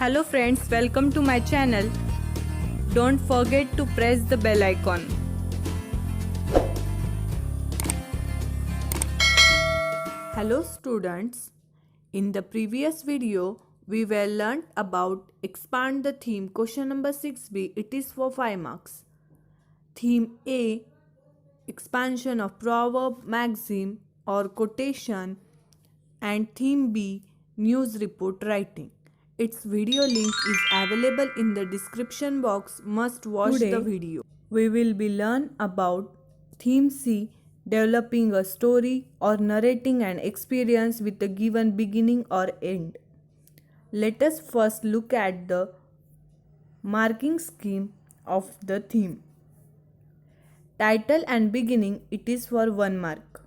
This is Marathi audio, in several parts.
Hello friends, welcome to my channel. Don't forget to press the bell icon. Hello students, in the previous video we were learned about expand the theme question number 6b. It is for 5 marks. Theme A, expansion of proverb, maxim or quotation, and theme B, news report writing. Its video link is available in the description box. Must watch the video. We will be learn about theme C, developing a story or narrating an experience with a given beginning or end. Let us first look at the marking scheme of the theme. Title and beginning, it is for 1 mark.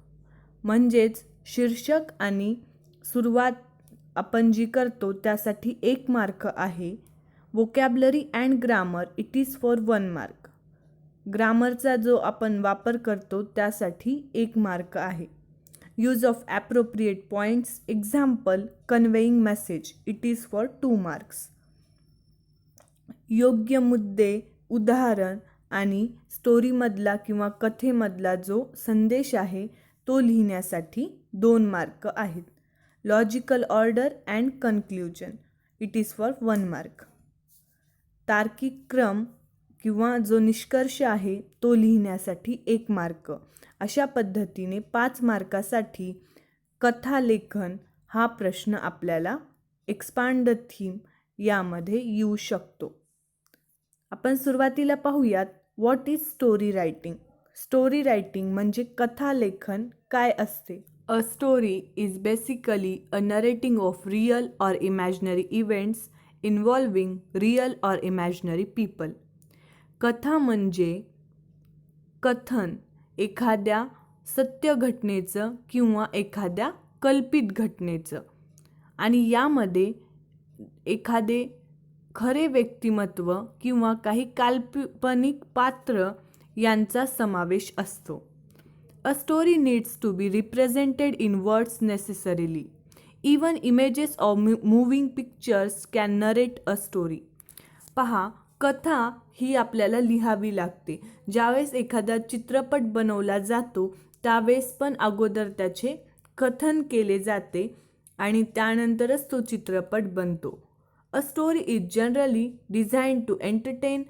म्हणजेच शीर्षक आणि सुरुवात आपण जी करतो त्यासाठी 1 मार्क आहे. Vocabulary and grammar, it is for 1 mark. ग्रामरचा जो आपण वापर करतो त्यासाठी 1 मार्क आहे. Use of appropriate points, example conveying message, it is for 2 marks. योग्य मुद्दे, उदाहरण आणि स्टोरीमधला किंवा कथेमधला जो संदेश आहे तो लिहिण्यासाठी 2 मार्क आहेत. Logical order and conclusion, it is for 1 mark. तार्किक क्रम किंवा जो निष्कर्ष आहे तो लिहिण्यासाठी 1 मार्क. अशा पद्धतीने 5 मार्कासाठी कथालेखन हा प्रश्न आपल्याला एक्सपांड द थीम यामध्ये येऊ शकतो. आपण सुरुवातीला पाहूयात what is story writing. Story writing म्हणजे कथालेखन काय असते. A story is basically a narrating of real or imaginary events involving real or imaginary people. कथा म्हणजे कथन एखाद्या सत्य घटनेचं किंवा एखाद्या कल्पित घटनेचं आणि यामध्ये एखादे खरे व्यक्तिमत्व किंवा काही काल्पनिक पात्र यांचा समावेश असतो. A story needs to be represented in words necessarily. Even images or moving pictures can narrate a story. पहा, कथा ही आपल्याला लिहावी लागते. ज्यावेळेस एखादा चित्रपट बनवला जातो त्यावेळेस पण अगोदर त्याचे कथन केले जाते आणि त्यानंतरच तो चित्रपट बनतो. A story is generally designed to entertain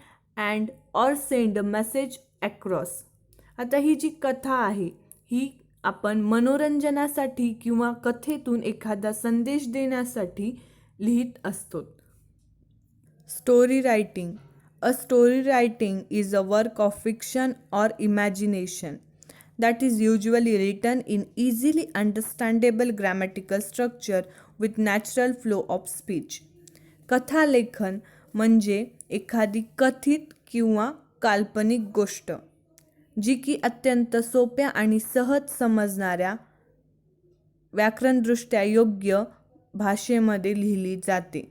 and or send a message across. आता ही जी कथा आहे ही आपण मनोरंजनासाठी किंवा कथेतून एखादा संदेश देण्यासाठी लिहित असतो. Story writing. A story writing is a work of fiction और imagination that is usually written in easily understandable grammatical structure with natural flow of speech. कथालेखन म्हणजे एखादी कथित किंवा काल्पनिक गोष्ट जी की अत्यंत सोप्या आणि सहज समजणाऱ्या व्याकरणदृष्ट्या योग्य भाषेमध्ये लिहिली जाते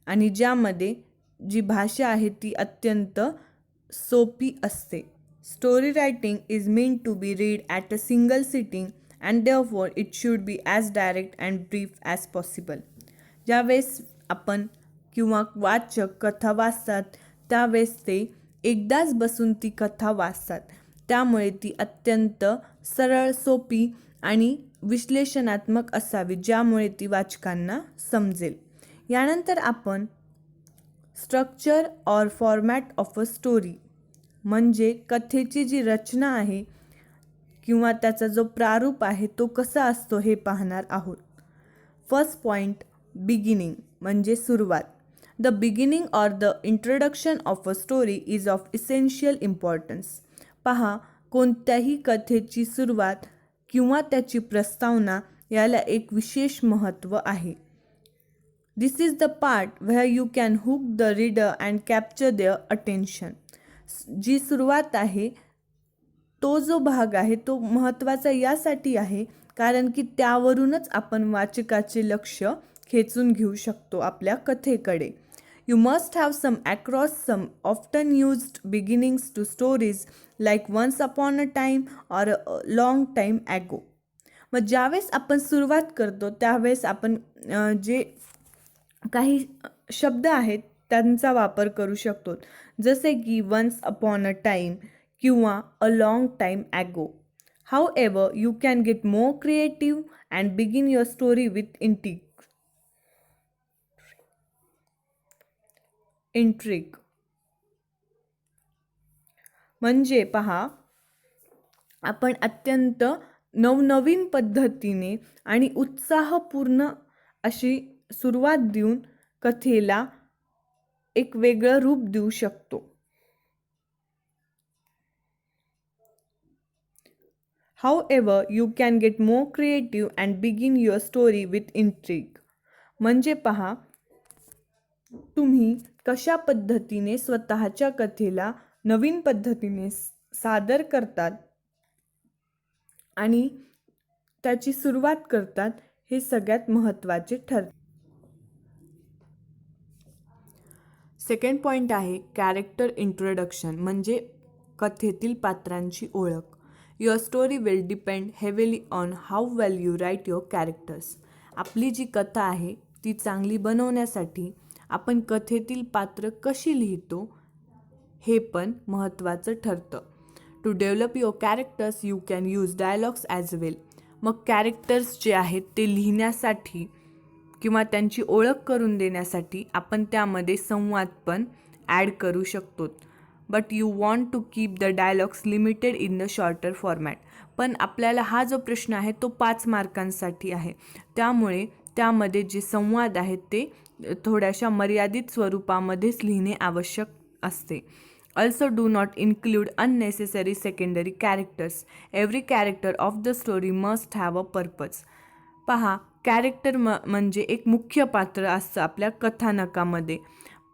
आणि ज्यामध्ये जी भाषा आहे ती अत्यंत सोपी असते. Story writing is meant to be read at a single sitting and therefore it should be as direct and brief as possible. ज्यावेळेस आपण किंवा वाचक कथा वाचतात त्यावेळेस ते एकदाच बसून ती कथा वाचतात. त्यामुळे ती अत्यंत सरळ, सोपी आणि विश्लेषणात्मक असावी ज्यामुळे ती वाचकांना समजेल. यानंतर आपण स्ट्रक्चर और फॉर्मॅट ऑफ अ स्टोरी म्हणजे कथेची जी रचना आहे किंवा त्याचा जो प्रारूप आहे तो कसा असतो हे पाहणार आहोत. फर्स्ट पॉईंट, बिगिनिंग म्हणजे सुरुवात. द बिगिनिंग और the introduction of a story is of essential importance. पहा, कोणत्याही कथेची सुरुवात किंवा त्याची प्रस्तावना याला एक विशेष महत्त्व आहे. This is the part where you can hook the reader and capture their attention. जी सुरुवात आहे तो जो भाग आहे तो महत्त्वाचा यासाठी आहे कारण की त्यावरूनच आपण वाचकाचे लक्ष खेचून घेऊ शकतो आपल्या कथेकडे. You must have some across some often used beginnings to stories like once upon a time or a long time ago. मग ज्यावेळेस आपण सुरुवात करतो त्यावेळेस आपण जे काही शब्द आहेत त्यांचा वापर करू शकतो, जसे की वन्स अपॉन अ टाईम किंवा a long time ago. However, you can get more creative and begin your story with intrigue. म्हणजे पहा, आपण अत्यंत नवनवीन पद्धतीने आणि उत्साहपूर्ण अशी सुरुवात देऊन कथेला एक वेगळं रूप देऊ शकतो. However, you can get more creative and begin your story with intrigue. म्हणजे पहा, तुम्ही कशा पद्धतीने स्वतःच्या कथेला नवीन पद्धतीने सादर करतात आणि त्याची सुरुवात करतात, हे सगळ्यात महत्त्वाचे ठरते. सेकंड पॉईंट आहे कॅरेक्टर इंट्रोडक्शन, म्हणजे कथेतील पात्रांची ओळख. Your story will depend heavily on how well you write your characters. आपली जी कथा आहे ती चांगली बनवण्यासाठी आपण कथेतील पात्र कशी लिहितो हे पण महत्त्वाचं ठरतं. To develop your characters you can use dialogues as well. मग कॅरेक्टर्स जे आहेत ते लिहिण्यासाठी किंवा त्यांची ओळख करून देण्यासाठी आपण त्यामध्ये संवाद पण ॲड करू शकतो. But you want to keep the dialogues limited in the shorter format. पण आपल्याला हा जो प्रश्न आहे तो 5 मार्कांसाठी आहे, त्यामुळे त्यामध्ये जे संवाद आहेत ते थोड्याशा मर्यादित स्वरूपामध्येच लिहिणे आवश्यक असते. Also do not include unnecessary secondary characters. Every character of the story must have a purpose. पहा, कॅरेक्टर म्हणजे एक मुख्य पात्र असतं आपल्या कथानकामध्ये,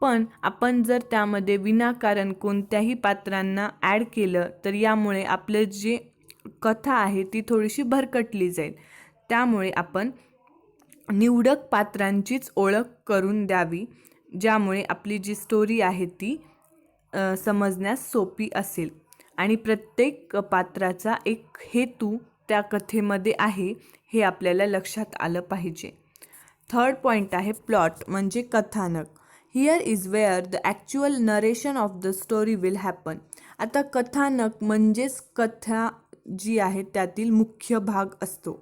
पण आपण जर त्यामध्ये विनाकारण कोणत्याही पात्रांना ॲड केलं तर यामुळे आपलं जे कथा आहे ती थोडीशी भरकटली जाईल. त्यामुळे आपण निवडक पात्रांचीच ओळख करून द्यावी, ज्यामुळे आपली जी स्टोरी आहे ती समजण्यास सोपी असेल आणि प्रत्येक पात्राचा एक हेतू त्या कथेमध्ये आहे हे आपल्याला लक्षात आलं पाहिजे. थर्ड पॉईंट आहे प्लॉट, म्हणजे कथानक. Here is where the actual narration of the story will happen. आता कथानक म्हणजेच कथा जी आहे त्यातील मुख्य भाग असतो.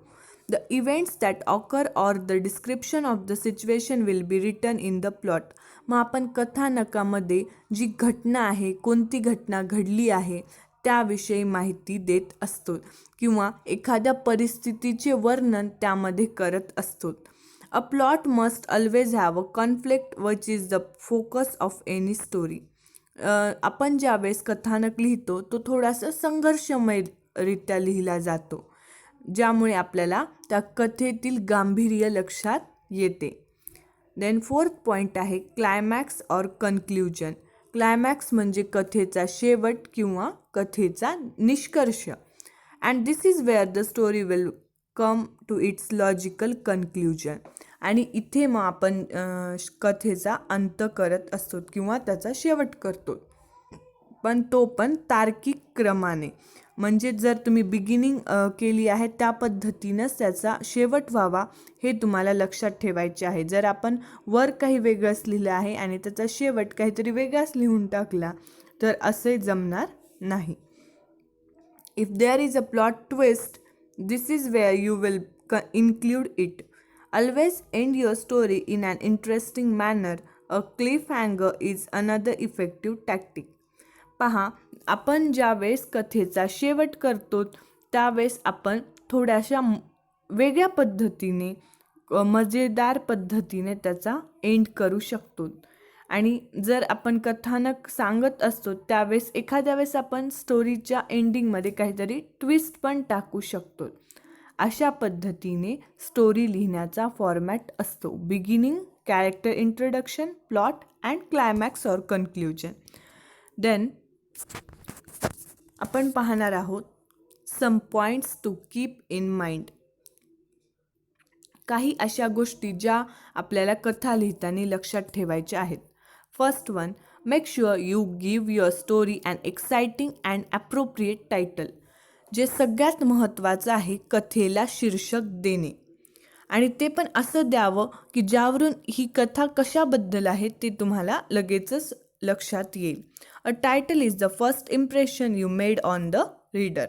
The events that occur or the description of the situation will be written in the plot. मग आपण कथानकामध्ये जी घटना आहे, कोणती घटना घडली आहे त्याविषयी माहिती देत असतो किंवा एखाद्या परिस्थितीचे वर्णन त्यामध्ये करत असतो. A plot must always have a conflict which is the focus of any story. आपण ज्यावेळेस कथानक लिहितो तो थोडासा संघर्षमयरित्या लिहिला जातो, ज्यामुळे आपल्याला त्या कथेतील गांभीर्य लक्षात येते. देन फोर्थ पॉईंट आहे क्लायमॅक्स ऑर कन्क्ल्युजन. क्लायमॅक्स म्हणजे कथेचा शेवट किंवा कथेचा निष्कर्ष. And this is where the story will come to its logical conclusion. आणि इथे मग आपण कथेचा अंत करत असतो किंवा त्याचा शेवट करतो, पण तो पण तार्किक क्रमाने. म्हणजे जर तुम्ही बिगिनिंग केली आहे त्या पद्धतीनंच त्याचा शेवट व्हावा हे तुम्हाला लक्षात ठेवायचे आहे. जर आपण वर काही वेगळंच लिहिलं आहे आणि त्याचा शेवट काहीतरी वेगळाच लिहून टाकला तर असे जमणार नाही. If there is a plot twist, this is where you will include it. Always end your story in an interesting manner. A cliffhanger is another effective tactic. पहा, आपण ज्यावेळेस कथेचा शेवट करतो त्यावेळेस आपण थोड्याशा वेगळ्या पद्धतीने मजेदार पद्धतीने त्याचा एंड करू शकतो. आणि जर आपण कथानक सांगत असतो त्यावेळेस एखाद्या वेळेस आपण स्टोरीच्या एंडिंगमध्ये काहीतरी ट्विस्ट पण टाकू शकतो. अशा पद्धतीने स्टोरी लिहिण्याचा फॉर्मॅट असतो. Beginning, character introduction, plot and climax or conclusion. Then आपण पाहणार आहोत some points to keep in mind. काही अशा गोष्टी ज्या आपल्याला कथा लिहिताना लक्षात ठेवायच्या आहेत. First one, make sure you give your story and exciting and appropriate title. जे सगळ्यात महत्त्वाचं आहे, कथेला शीर्षक देणे. आणि ते पण असं द्यावं की ज्यावरून ही कथा कशाबद्दल आहे ते तुम्हाला लगेचच लक्षात येईल. A title is the first impression you made on the reader.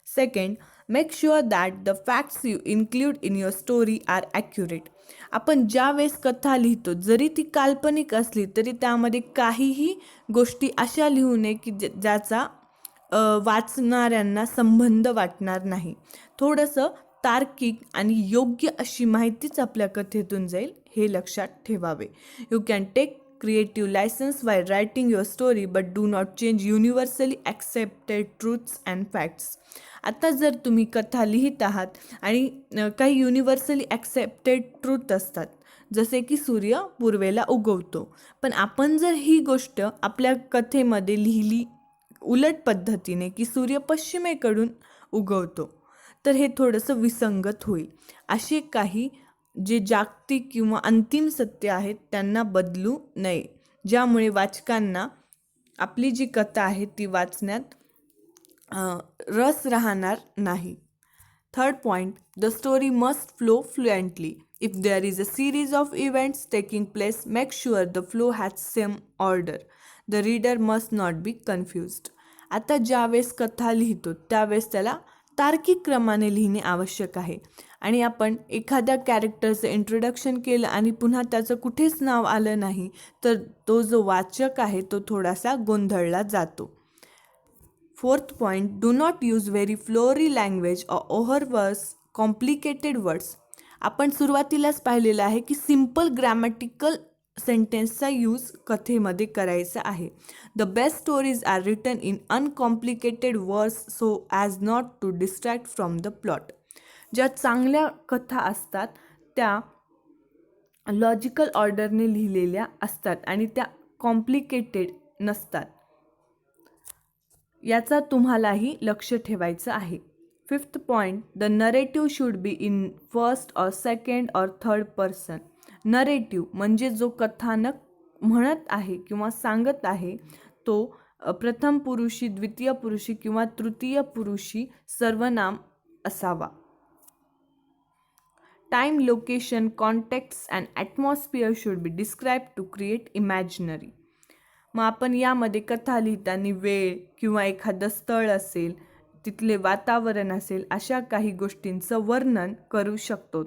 Second, make sure that the facts you include in your story are accurate. आपण ज्या वेळेस कथा लिहितो जरी ती काल्पनिक असली तरी त्यामध्ये काहीही गोष्टी अशा लिहू नये की ज्याचा वाचणाऱ्यांना संबंध वाटणार नाही. थोडंसं तार्किक आणि योग्य अशी माहितीच आपल्या कथेतून जाईल हे लक्षात ठेवावे. You can take creative licence by writing your story but do not change universally accepted truths and facts. आता जर तुम्ही कथा लिहित आहात आणि काही युनिव्हर्सली ॲक्सेप्टेड ट्रूथ असतात जसे की सूर्य पूर्वेला उगवतो, पण आपण जर ही गोष्ट आपल्या कथेमध्ये लिहिली उलट पद्धतीने की सूर्य पश्चिमेकडून उगवतो तर हे थोडंसं विसंगत होईल. असे काही जे जागतिक किंवा अंतिम सत्य आहेत त्यांना बदलू नये, ज्यामुळे वाचकांना आपली जी कथा आहे ती वाचण्यात रस राहणार नाही. Third point, the story must flow fluently. If there is a series of events taking place, make sure the flow has same order. The reader must not be confused. आता ज्यावेळेस कथा लिहितो त्यावेळेस त्याला तार्किक क्रमाने लिहिणे आवश्यक आहे. आणि आपण एखाद्या कॅरेक्टरचं इंट्रोडक्शन केलं आणि पुन्हा त्याचं कुठेच नाव आलं नाही तर तो जो वाचक आहे तो थोडासा गोंधळला जातो. Fourth point, do not use very flowery language or overuse complicated words. आपण सुरुवातीलाच पाहिलेलं आहे की सिम्पल ग्रॅमॅटिकल सेंटेन्सचा यूज कथेमध्ये करायचा आहे. The best stories are written in uncomplicated words so as not to distract from the plot. ज्या चांगल्या कथा असतात त्या लॉजिकल ऑर्डरने लिहिलेल्या असतात आणि त्या कॉम्प्लिकेटेड नसतात. याचा तुम्हालाही लक्ष ठेवायचं आहे. Fifth point, the narrative should be in first और सेकंड और थर्ड पर्सन. नरेटिव्ह म्हणजे जो कथानक म्हणत आहे किंवा सांगत आहे तो प्रथम पुरुषी, द्वितीय पुरुषी किंवा तृतीय पुरुषी सर्वनाम असावा. Time, location, context and atmosphere should be describe to create imaginary. मग आपण यामध्ये कथा लिहिताना वेळ किंवा एखादं स्थळ असेल, तिथले वातावरण असेल, अशा काही गोष्टींचं वर्णन करू शकतो.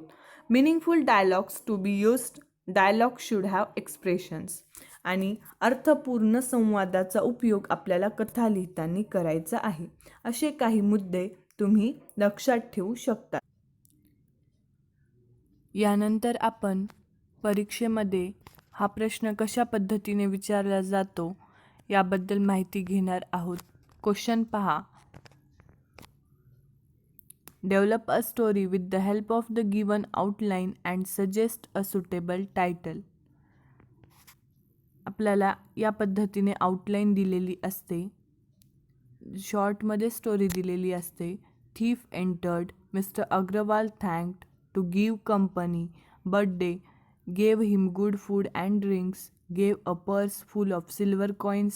Meaningful dialogues to be used. Dialogue should have expressions. आणि अर्थपूर्ण संवादाचा उपयोग आपल्याला कथा लिहिताना करायचा आहे. असे काही मुद्दे तुम्ही लक्षात ठेवू शकता. यानंतर आपण परीक्षेमध्ये हा प्रश्न कशा पद्धतीने विचारला जातो याबद्दल माहिती घेणार आहोत. क्वेश्चन पहा. Develop a story with the help of the given outline and suggest a suitable title. आपल्याला या पद्धतीने आउटलाईन दिलेली असते, शॉर्टमध्ये स्टोरी दिलेली असते. Thief entered, mister Agarwal thanked to give company, birthday, gave him good food and drinks, gave a purse full of silver coins.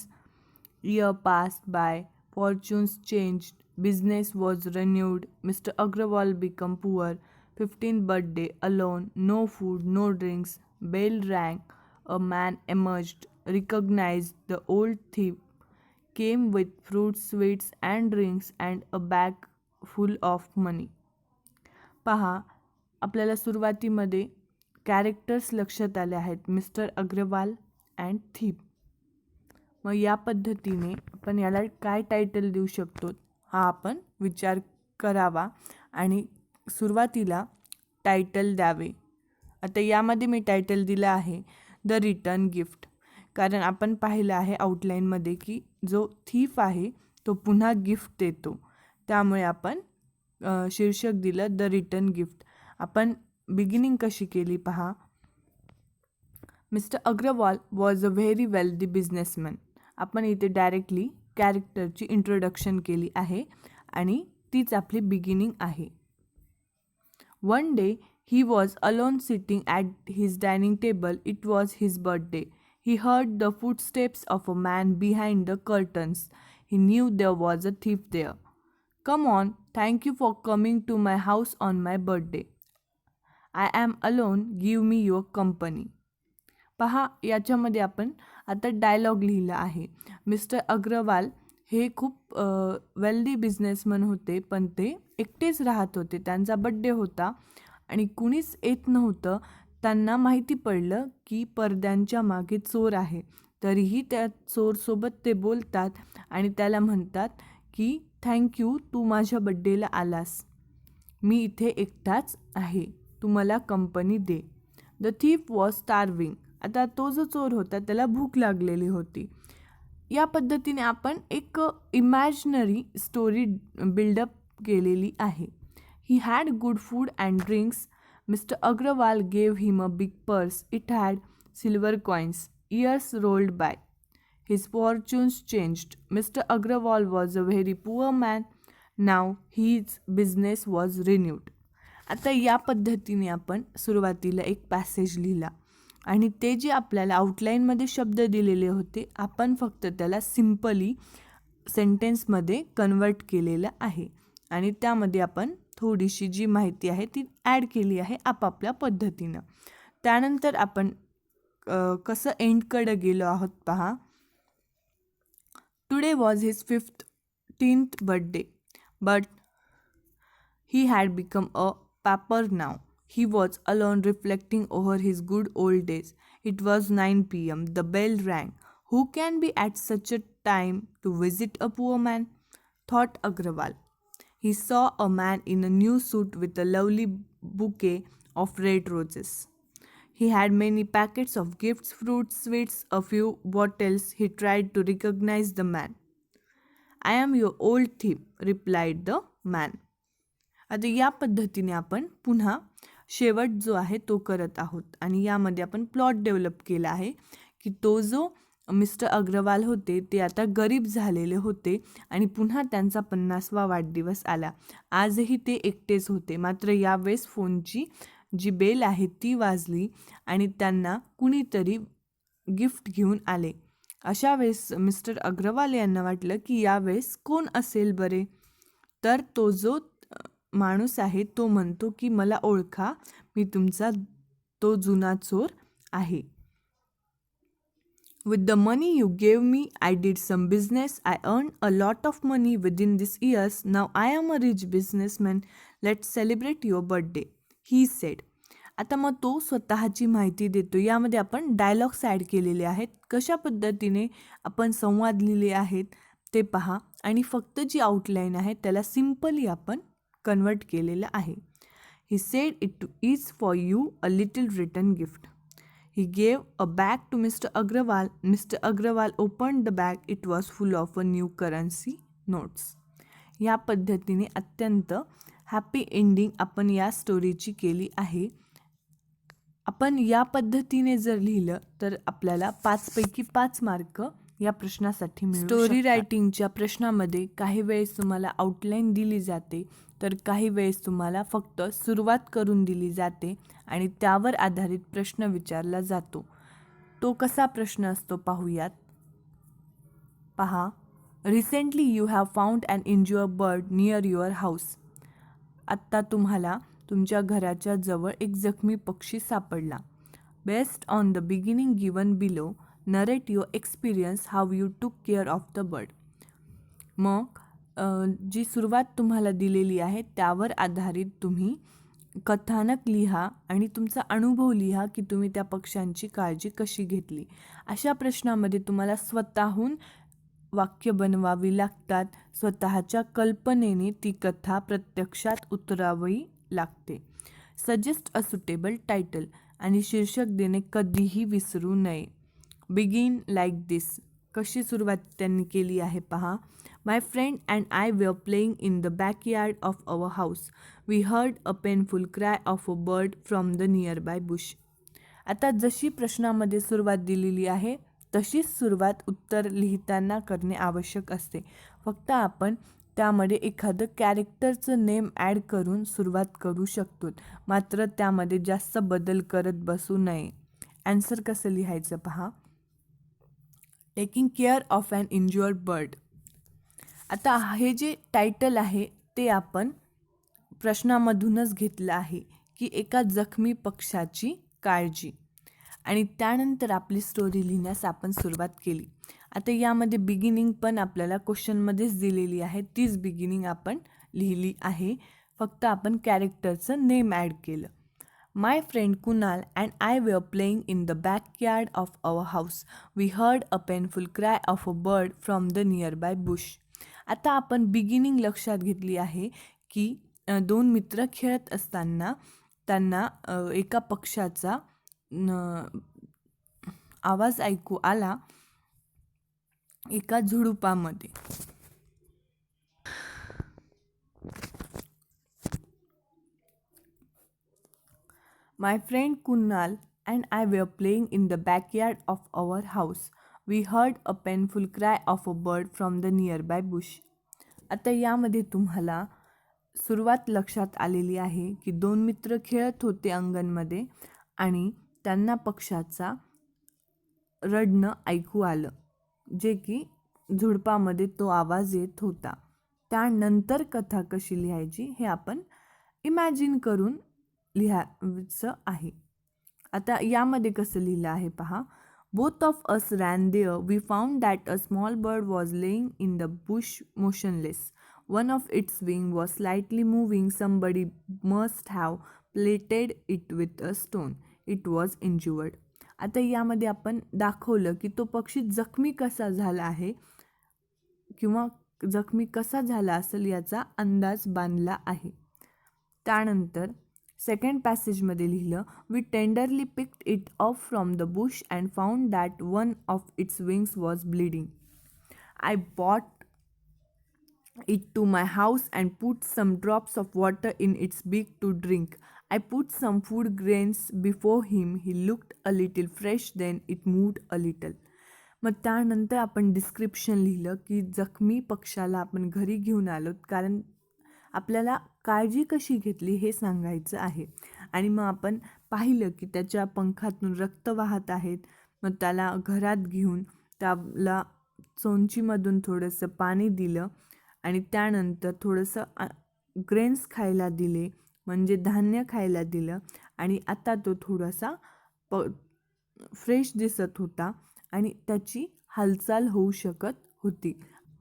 Year passed by, fortunes changed, business was renewed, Mr. Agrawal became poor. 15th birthday, alone, no food, no drinks, bell rang, a man emerged, recognized the old thief, came with fruits, sweets and drinks and a bag full of money. पहा, आपल्याला सुरुवातीमध्ये कॅरेक्टर्स लक्षात आले आहेत, मिस्टर अग्रवाल अँड थीप. मग या पद्धतीने आपण याला काय टायटल देऊ शकतो हा आपण विचार करावा आणि सुरुवातीला टायटल द्यावे. आता यामध्ये मी टायटल दिलं आहे द रिटर्न गिफ्ट, कारण आपण पाहिलं आहे आउटलाईनमध्ये की जो थीफ आहे तो पुन्हा गिफ्ट देतो, त्यामुळे आपण शीर्षक दिलं द रिटर्न गिफ्ट. आपण बिगिनिंग कशी केली पहा. Mr Agarwal was a very wealthy businessman. आपण इथे डायरेक्टली कॅरेक्टरची इंट्रोडक्शन केली आहे आणि तीच आपली बिगिनिंग आहे. One day he was alone sitting at his dining table. It was his birthday. He heard the footsteps of a man behind the curtains. He knew there was a thief there. Come on, thank you for coming to my house on my birthday. I am alone, give me your company. पहा, याच्यामध्ये आपण आता डायलॉग लिहिला आहे. मिस्टर अग्रवाल हे खूप वेल्दी बिझनेसमन होते, पण ते एकटेच राहत होते. त्यांचा बड्डे होता आणि कुणीच येत नव्हतं. त्यांना माहिती पडलं की पडद्यांच्या मागे चोर आहे. तरीही त्या चोरसोबत ते बोलतात आणि त्याला म्हणतात की थँक्यू, तू माझ्या बड्डेला आलास. मी इथे एकटाच आहे, तू मला company they. The thief was starving. आता तो जो चोर होता त्याला भूक लागलेली होती. या पद्धतीने आपण एक इमॅजिनरी स्टोरी बिल्डअप केलेली आहे. He had good food and drinks. Mr Agarwal gave him a big purse. It had silver coins. Years rolled by. His fortunes changed. Mr. Agrawal was a very poor man. Now his business was renewed. आता या पद्धतीने आपण सुरुवातीला एक पॅसेज लिहिला आणि ते जे आपल्याला आउटलाईनमध्ये शब्द दिलेले होते, आपण फक्त त्याला सिम्पली सेंटेन्समध्ये कन्वर्ट केलेलं आहे आणि त्यामध्ये आपण थोडीशी जी माहिती आहे ती ॲड केली आहे आपापल्या पद्धतीनं. त्यानंतर आपण कसं एंडकडे गेलो आहोत पहा. Today was his 15th birthday, but he had become a pauper now. He was alone reflecting over his good old days. It was 9 p.m. The bell rang. Who can be at such a time to visit a poor man? Thought Agrawal. He saw a man in a new suit with a lovely bouquet of red roses. He had many packets of gifts, fruits, sweets, a few bottles. He tried to recognize the man. I am your old thief, replied the man. आता या पद्धतीने आपण पुन्हा शेवट जो आहे तो करत आहोत आणि यामध्ये आपण प्लॉट डेव्हलप केला आहे की तो जो मिस्टर अग्रवाल होते ते आता गरीब झालेले होते आणि पुन्हा त्यांचा 50वा वाढदिवस आला. आजही ते एकटेच होते, मात्र यावेळेस फोनची जी बेल आहे ती वाजली आणि त्यांना कुणीतरी गिफ्ट घेऊन आले. अशा वेळेस मिस्टर अग्रवाल यांना वाटलं की यावेळेस कोण असेल बरे. तर तो जो माणूस आहे तो म्हणतो की मला ओळखा, मी तुमचा तो जुना चोर आहे. With the money you gave me, I did some business. I earned a lot of money within these years. Now I am a rich businessman. Let's celebrate your birthday, he said. आता मग तो स्वतःची माहिती देतो. यामध्ये आपण डायलॉग्स ॲड केलेले आहेत. कशा पद्धतीने आपण संवाद लिहिले आहेत ते पहा आणि फक्त जी आउटलाईन आहे त्याला सिम्पली आपण कन्वर्ट केलेलं आहे. He said it is for you a little written gift. He gave a bag to Mr. Agrawal. Mr. Agrawal opened the bag. It was full of a new currency notes. या पद्धतीने अत्यंत हॅपी एंडिंग आपण या स्टोरीची केली आहे. आपण या पद्धतीने जर लिहिलं तर आपल्याला 5 पैकी 5 मार्क या प्रश्नासाठी मिळू शकतात. स्टोरी रायटिंगच्या प्रश्नामध्ये काही वेळेस तुम्हाला आउटलाईन दिली जाते तर काही वेळेस तुम्हाला फक्त सुरुवात करून दिली जाते आणि त्यावर आधारित प्रश्न विचारला जातो. तो कसा प्रश्न असतो पाहूयात. पहा, recently you have found an injured bird near your house. आत्ता तुम्हाला तुमच्या घराच्या जवळ एक जखमी पक्षी सापडला. Based on the beginning given below, narrate your experience how you took care of the bird. मग जी सुरुवात तुम्हाला दिलेली आहे त्यावर आधारित तुम्ही कथानक लिहा आणि तुमचा अनुभव लिहा की तुम्ही त्या पक्ष्यांची काळजी कशी घेतली. अशा प्रश्नामध्ये तुम्हाला स्वतःहून वाक्य बनवावी लागतात. स्वतःच्या कल्पनेने ती कथा प्रत्यक्षात उतरावी लागते. सजेस्ट अ सुटेबल टायटल आणि शीर्षक देणे कधीही विसरू नये. बिगिन लाईक दिस. कशी सुरुवात त्यांनी केली आहे पहा. My friend and I were playing in the backyard of our house. We heard a painful cry of a bird from the nearby bush. आता जशी प्रश्नामध्ये सुरुवात दिलेली आहे तशीच सुरुवात उत्तर लिहिताना करणे आवश्यक असते. फक्त आपण त्यामध्ये एखादं कॅरेक्टरचं नेम ॲड करून सुरुवात करू शकतो, मात्र त्यामध्ये जास्त बदल करत बसू नये. ॲन्सर कसं लिहायचं पहा. Taking care of an injured bird. आता हे जे टायटल आहे ते आपण प्रश्नामधूनच घेतलं आहे की एका जखमी पक्षाची काळजी. आणि त्यानंतर आपली स्टोरी लिहिण्यास आपण सुरुवात केली. आता यामध्ये बिगिनिंग पण आपल्याला क्वेश्चनमध्येच दिलेली आहे, तीच बिगिनिंग आपण लिहिली आहे, फक्त आपण कॅरेक्टरचं नेम ॲड केलं. My friend Kunal and I were playing in the backyard of our house. We heard a painful cry of a bird from the nearby bush. आता आपण बिगिनिंग लक्षात घेतली आहे की दोन मित्र खेळत असताना त्यांना एका पक्षाचा आवाज ऐकू आला एका झुडुपामध्ये. My friend Kunal and I were playing in the backyard of our house. We heard a painful cry of a bird from the nearby bush. आता यामध्ये तुम्हाला सुरुवात लक्षात आलेली आहे की दोन मित्र खेळत होते अंगणमध्ये आणि त्यांना पक्षाचा रडणं ऐकू आलं, जे की झुडपामध्ये तो आवाज येत होता. त्यानंतर कथा कशी लिहायची हे आपण इमॅजिन करून लिहायचं आहे. आता यामध्ये कसं लिहिलं आहे पहा. Both of us ran there. We found that a small bird was laying in the bush motionless. One of its wing was slightly moving. Somebody must have pelted it with a stone. It was injured. आता यामध्ये आपण दाखवलं की तो पक्षी जखमी कसा झाला आहे किंवा जखमी कसा झाला असेल याचा अंदाज बांधला आहे. त्यानंतर सेकंड पॅसेजमध्ये लिहिलं. We tenderly picked it off from the bush and found that one of its wings was bleeding. I bought it to my house and put some drops of water in its beak to drink. I put some food grains before him. He looked a little fresh, then it moved a little. मग त्यानंतर आपण डिस्क्रिप्शन लिहिलं की जखमी पक्षाला आपण घरी घेऊन आलोत कारण आपल्याला काळजी कशी घेतली हे सांगायचं आहे. आणि मग आपण पाहिलं की त्याच्या पंखातून रक्त वाहत आहेत. मग त्याला घरात घेऊन त्याला चोंचीमधून थोडंसं पाणी दिलं आणि त्यानंतर थोडंसं ग्रेन्स खायला दिले, म्हणजे धान्य खायला दिलं. आणि आता तो थोडासा फ्रेश दिसत होता आणि त्याची हालचाल होऊ शकत होती.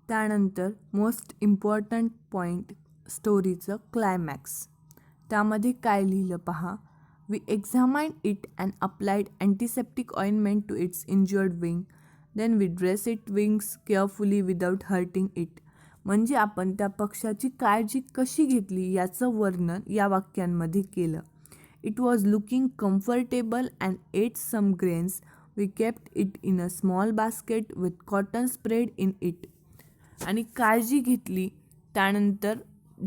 त्यानंतर मोस्ट इम्पॉर्टंट पॉईंट स्टोरीचं क्लायमॅक्स. त्यामध्ये काय लिहिलं पहा. We examined it and applied antiseptic ointment to its injured wing. Then we dress it wings carefully without hurting it. म्हणजे आपण त्या पक्षाची काळजी कशी घेतली याचं वर्णन या वाक्यांमध्ये केलं. It was looking comfortable and ate some grains. We kept it in a small basket with cotton spread in it. आणि काळजी घेतली. त्यानंतर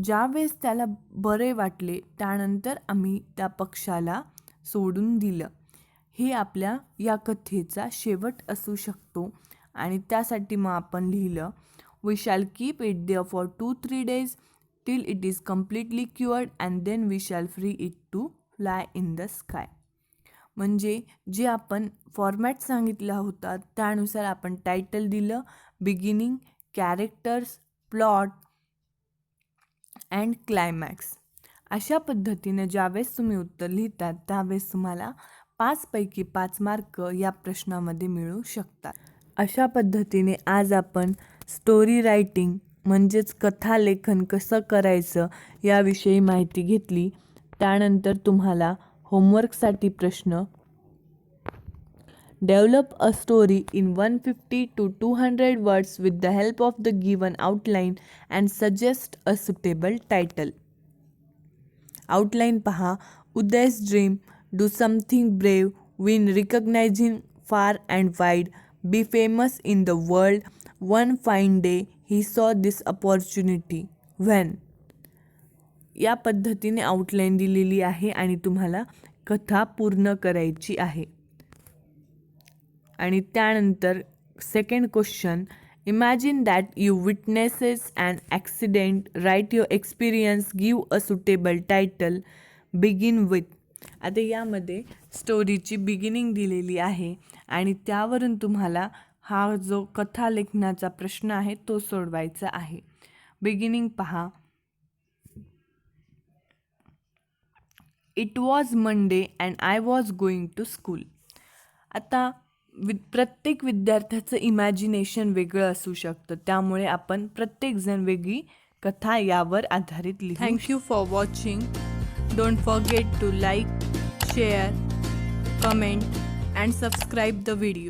ज्यावेळेस त्याला बरे वाटले त्यानंतर आम्ही त्या पक्षाला सोडून दिलं. हे आपल्या या कथेचा शेवट असू शकतो. आणि त्यासाठी मग आपण लिहिलं. We shall keep it there for 2-3 days till it is completely cured and then we shall free it to fly in the sky. म्हणजे जे आपण फॉर्मॅट सांगितला होता त्यानुसार आपण टायटल दिलं. Beginning, characters, plot and climax. अशा पद्धतीने ज्यावेळेस तुम्ही उत्तर लिहितात त्यावेळेस तुम्हाला 5 पैकी 5 मार्क या प्रश्नामध्ये मिळू शकतात. अशा पद्धतीने आज आपण स्टोरी रायटिंग म्हणजेच कथालेखन कसं करायचं याविषयी माहिती घेतली. त्यानंतर तुम्हाला होमवर्कसाठी प्रश्न. Develop a story in 150 to 200 words with the help of the given outline and suggest a suitable title. Outline पहा. उदय's dream, do something brave, win recognition far and wide, be famous in the world. One fine day he saw this opportunity. When? या पद्धतीने आउटलाईन दिलेली आहे आणि तुम्हाला कथा पूर्ण करायची आहे. आणि त्यानंतर second question. Imagine that you witnesses and accident. Write your experience. Give a suitable title. Begin with. आता यामध्ये स्टोरीची बिगिनिंग दिलेली आहे आणि त्यावरून तुम्हाला हा जो कथा लेखनाचा प्रश्न आहे तो सोडवायचा आहे. बिगिनिंग पहा. It was Monday and I was going to school. आता प्रत्येक विद्यार्थ्याचं इमॅजिनेशन वेगळं असू शकतं, त्यामुळे आपण प्रत्येकजण वेगळी कथा यावर आधारित लिहू. Thank you for watching. Don't forget to like, share, comment and subscribe the video.